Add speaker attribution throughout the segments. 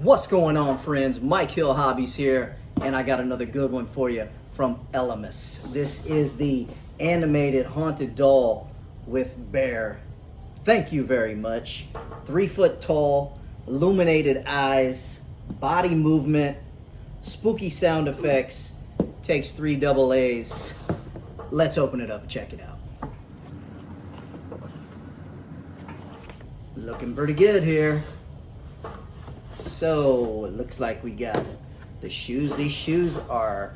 Speaker 1: What's going on, friends? Mike Hill Hobbies here, and I got another good one for you from ELAMAS. This is the animated haunted doll with bear. Thank you very much. 3 foot tall, illuminated eyes, body movement, spooky sound effects, takes 3 double A's. Let's open it up and check it out. Looking pretty good here. So it looks like we got the shoes. These shoes are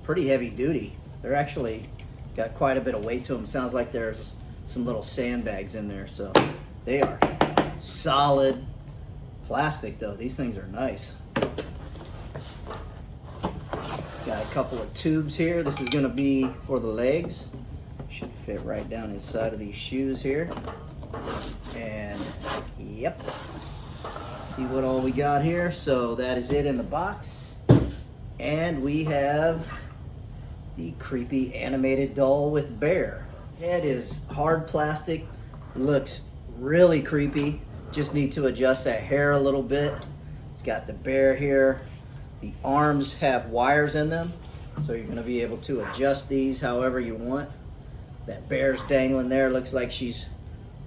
Speaker 1: pretty heavy duty. They're actually got quite a bit of weight to them. Sounds like there's some little sandbags in there. So they are solid plastic though. These things are nice. Got a couple of tubes here. This is gonna be for the legs. Should fit right down inside of these shoes here. And yep. See what all we got here. So that is it in the box, and we have the creepy animated doll with bear. Head is hard plastic, looks really creepy. Just need to adjust that hair a little bit. It's got the bear here. The arms have wires in them, so you're going to be able to adjust these however you want. That bear's dangling there. Looks like she's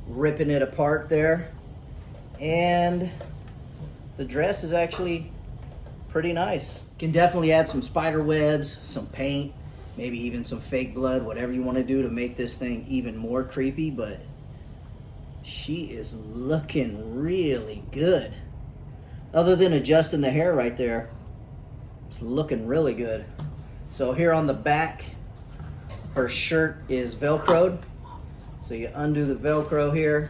Speaker 1: ripping it apart there. And the dress is actually pretty nice. Can definitely add some spider webs, some paint, maybe even some fake blood, whatever you want to do to make this thing even more creepy, but she is looking really good. Other than adjusting the hair right there, it's looking really good. So here on the back, her shirt is Velcroed. So you undo the Velcro here,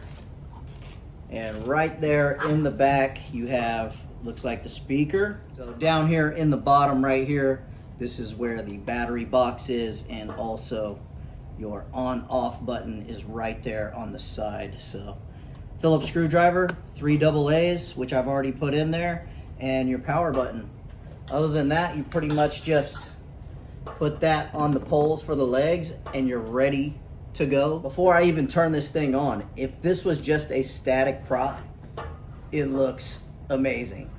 Speaker 1: and right there in the back you have, looks like the speaker. So down here in the bottom right here, this is where the battery box is, and also your on-off button is right there on the side. So Phillips screwdriver, 3 double A's, which I've already put in there, and your power button. Other than that, you pretty much just put that on the poles for the legs and you're ready to go. Before I even turn this thing on, if this was just a static prop, it looks amazing.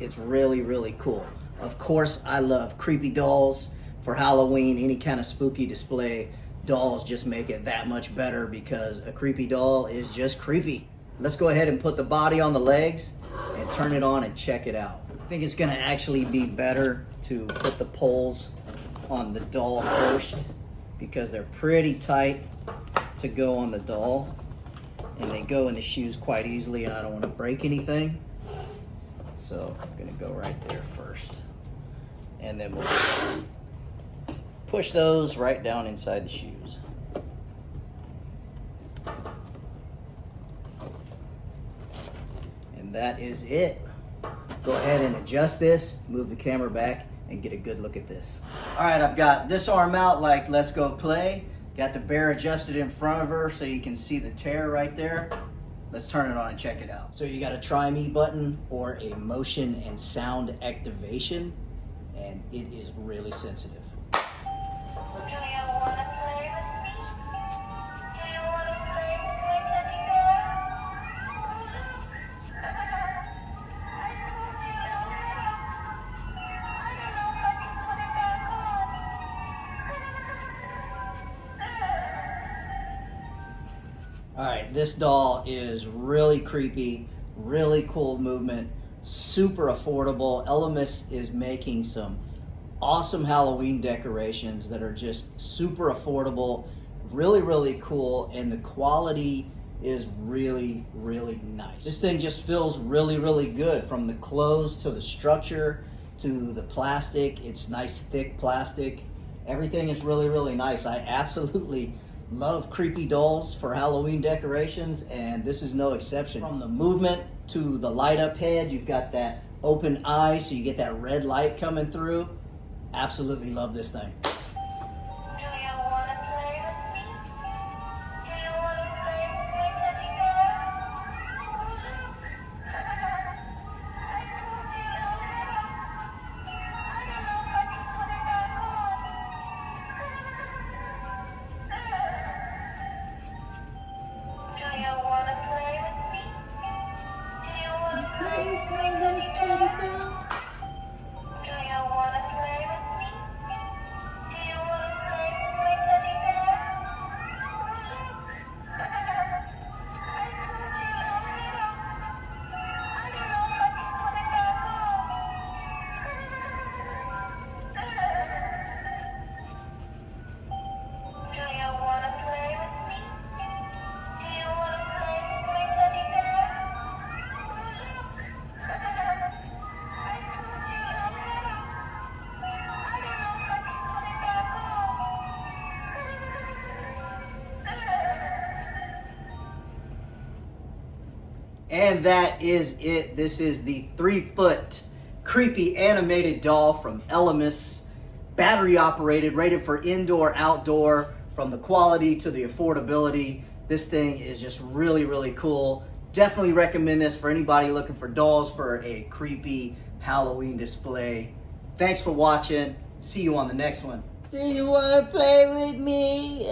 Speaker 1: It's really, really cool. Of course, I love creepy dolls. For Halloween, any kind of spooky display, dolls just make it that much better because a creepy doll is just creepy. Let's go ahead and put the body on the legs and turn it on and check it out. I think it's gonna actually be better to put the poles on the doll first because they're pretty tight to go on the doll, and they go in the shoes quite easily, and I don't want to break anything. So I'm gonna go right there first, and then we'll push those right down inside the shoes. And that is it. Go ahead and adjust this, move the camera back, and get a good look at this. All right, I've got this arm out like Let's Go Play. Got the bear adjusted in front of her so you can see the tear right there. Let's turn it on and check it out. So you got a try me button or a motion and sound activation, and it is really sensitive. All right, this doll is really creepy, really cool movement, super affordable. ELAMAS is making some awesome Halloween decorations that are just super affordable, really, really cool, and the quality is really, really nice. This thing just feels really, really good, from the clothes to the structure to the plastic. It's nice, thick plastic. Everything is really, really nice. I absolutely love creepy dolls for Halloween decorations, and this is no exception. From the movement to the light up head, you've got that open eye, so you get that red light coming through. Absolutely love this thing. Do you wanna play with me? Do you wanna play with me, teddy bear? And that is it. This is the 3-foot creepy animated doll from ELAMAS. Battery operated, rated for indoor, outdoor. From the quality to the affordability, this thing is just really, really cool. Definitely recommend this for anybody looking for dolls for a creepy Halloween display. Thanks for watching. See you on the next one.
Speaker 2: Do you want to play with me?